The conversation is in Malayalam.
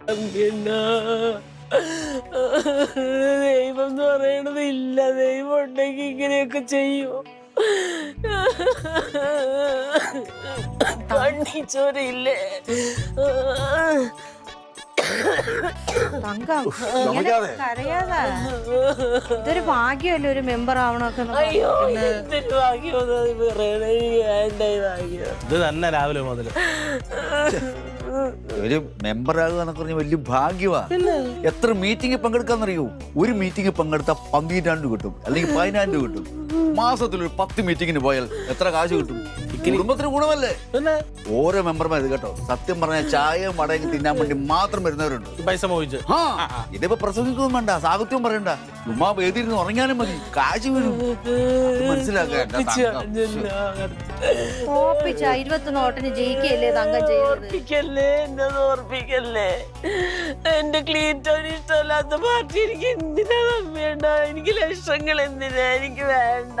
പിന്നെ ദൈവം എന്ന് പറയണത് ഇല്ല. ദൈവം ഉണ്ടെങ്കിൽ ഇങ്ങനെയൊക്കെ ചെയ്യൂ. കണ്ണീച്ചോരയില്ലേ? ഇതൊരു ഭാഗ്യമല്ലേ ഒരു മെമ്പർ ആവണൊക്കെ. അയ്യോ എന്തൊരു ഭാഗ്യം പറയണേ. വേണ്ട ഭാഗ്യം. ഇത് തന്നെ രാവിലെ മുതൽ ഒരു മെമ്പർ ആകുക എന്നൊക്കെ പറഞ്ഞാൽ വലിയ ഭാഗ്യമാ. എത്ര മീറ്റിംഗ് പങ്കെടുക്കാന്നറിയോ? ഒരു മീറ്റിംഗ് പങ്കെടുത്താൽ 12,000 കിട്ടും, അല്ലെങ്കിൽ 14,000 കിട്ടും. മാസത്തിൽ ഒരു 10 മീറ്റിങ്ങിന് പോയാൽ എത്ര കാശ് കിട്ടും? കുടുംബത്തിന് ഗുണമല്ലേ? ഓരോ മെമ്പർമാർ കേട്ടോ, സത്യം പറഞ്ഞാൽ ചായയും വടയും തിന്നാൻ വേണ്ടി മാത്രം വരുന്നവരുണ്ട്. പൈസ മോഹിച്ച് ഇതിപ്പോ പ്രസംഗിക്കൊന്നും വേണ്ട, സാഹിത്യം പറയണ്ട, ഉമ്മാ വേദിയിരുന്ന് ഉറങ്ങാനും മതി, കാശ് വരും. മനസ്സിലാക്കാൻ 21 വോട്ടിന് ജയിക്കല്ലേ തങ്കം ചെയ്യുന്നത്? എന്നത് ഓർപ്പിക്കല്ലേ. എന്റെ ക്ലീറ്റോന് ഇഷ്ടമല്ലാത്ത പാർട്ടി എനിക്ക് എന്തിനാ വേണ്ട? എനിക്ക് ലക്ഷങ്ങൾ എന്തിനാ? എനിക്ക് വേണ്ട.